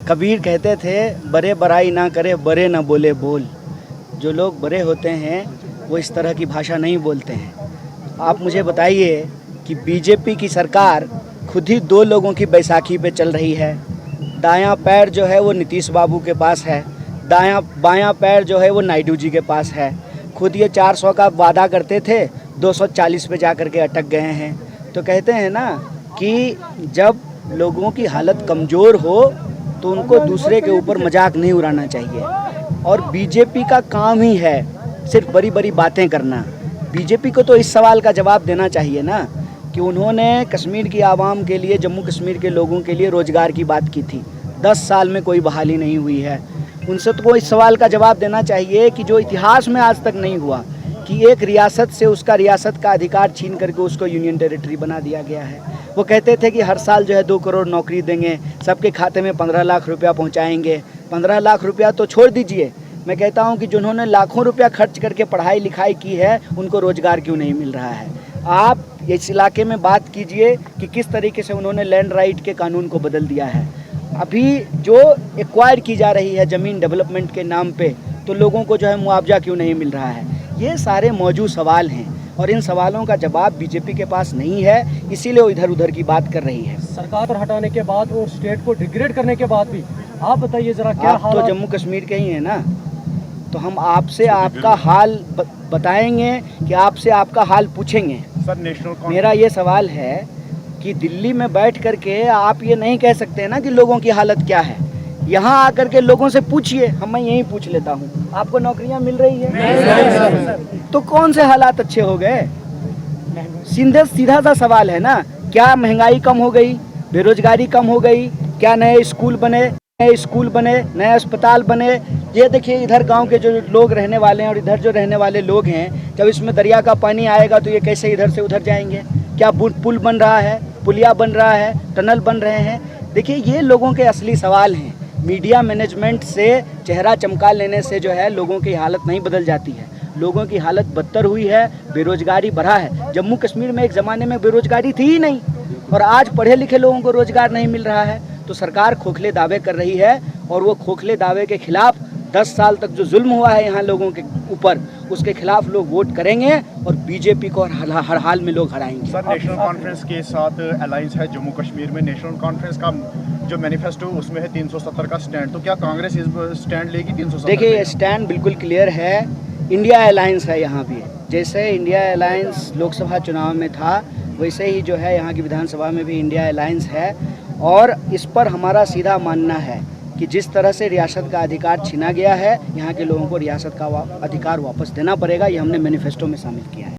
कबीर कहते थे बड़े बड़ाई ना करे बड़े ना बोले बोल। जो लोग बड़े होते हैं वो इस तरह की भाषा नहीं बोलते हैं। आप मुझे बताइए कि बीजेपी की सरकार खुद ही दो लोगों की बैसाखी पे चल रही है। दायां पैर जो है वो नीतीश बाबू के पास है, बायां पैर जो है वो नायडू जी के पास है। खुद ये 400 का वादा करते थे, 240 पे जा कर के अटक गए हैं। तो कहते हैं ना कि जब लोगों की हालत कमज़ोर हो तो उनको दूसरे के ऊपर मजाक नहीं उड़ाना चाहिए। और बीजेपी का काम ही है सिर्फ बड़ी बड़ी बातें करना। बीजेपी को तो इस सवाल का जवाब देना चाहिए ना कि उन्होंने कश्मीर की आवाम के लिए, जम्मू कश्मीर के लोगों के लिए रोज़गार की बात की थी। 10 साल में कोई बहाली नहीं हुई है। उनसे तो इस सवाल का जवाब देना चाहिए कि जो इतिहास में आज तक नहीं हुआ कि एक रियासत से उसका रियासत का अधिकार छीन करके उसको यूनियन टेरिटरी बना दिया गया है। वो कहते थे कि हर साल जो है 2 करोड़ नौकरी देंगे, सबके खाते में 15 लाख रुपया पहुंचाएंगे। 15 लाख रुपया तो छोड़ दीजिए, मैं कहता हूं कि जिन्होंने लाखों रुपया खर्च करके पढ़ाई लिखाई की है उनको रोज़गार क्यों नहीं मिल रहा है। आप इस इलाके में बात कीजिए कि किस तरीके से उन्होंने लैंड राइट के कानून को बदल दिया है। अभी जो एक्वायर की जा रही है ज़मीन डेवलपमेंट के नाम पे, तो लोगों को जो है मुआवजा क्यों नहीं मिल रहा है। ये सारे मौजूद सवाल हैं और इन सवालों का जवाब बीजेपी के पास नहीं है, इसीलिए वो इधर उधर की बात कर रही है। सरकार पर हटाने के बाद और स्टेट को डिग्रेड करने के बाद भी आप बताइए जरा क्या आप तो जम्मू कश्मीर के ही हैं ना, तो हम आपसे आपका हाल बताएंगे कि आपसे आपका हाल पूछेंगे। सर, नेशनल मेरा ये सवाल है कि दिल्ली में बैठ करके आप ये नहीं कह सकते ना कि लोगों की हालत क्या है। यहाँ आकर के लोगों से पूछिए, मैं यही पूछ लेता हूँ, आपको नौकरियाँ मिल रही है? नहीं। तो कौन से हालात अच्छे हो गए? सीधा सा सवाल है ना। क्या महंगाई कम हो गई, बेरोजगारी कम हो गई, क्या नए स्कूल बने, नए अस्पताल बने? ये देखिए इधर गांव के जो लोग रहने वाले हैं और इधर जो रहने वाले लोग हैं, जब इसमें दरिया का पानी आएगा तो ये कैसे इधर से उधर जाएंगे? क्या पुल बन रहा है, पुलिया बन रहा है, टनल बन रहे हैं? देखिए ये लोगों के असली सवाल हैं। मीडिया मैनेजमेंट से चेहरा चमका लेने से जो है लोगों की हालत नहीं बदल जाती है। लोगों की हालत बदतर हुई है, बेरोजगारी बढ़ा है। जम्मू कश्मीर में एक ज़माने में बेरोजगारी थी ही नहीं और आज पढ़े लिखे लोगों को रोज़गार नहीं मिल रहा है। तो सरकार खोखले दावे कर रही है और वो खोखले दावे के खिलाफ 10 साल तक जो जुल्म हुआ है यहाँ लोगों के ऊपर, उसके खिलाफ लोग वोट करेंगे और बीजेपी को हर हाल में लोग हराएंगे। सर, नेशनल कॉन्फ्रेंस के साथ अलायंस है जम्मू कश्मीर में। नेशनल कॉन्फ्रेंस का जो मैनिफेस्टो उसमें है 370 का स्टैंड, तो क्या कांग्रेस इस स्टैंड लेगी 370? देखिए स्टैंड बिल्कुल क्लियर है। इंडिया अलायंस है यहाँ भी। जैसे इंडिया अलायंस लोकसभा चुनाव में था, वैसे ही जो है यहाँ की विधानसभा में भी इंडिया अलायंस है। और इस पर हमारा सीधा मानना है कि जिस तरह से रियासत का अधिकार छीना गया है, यहाँ के लोगों को रियासत का अधिकार वापस देना पड़ेगा। ये हमने मैनिफेस्टो में शामिल किया है।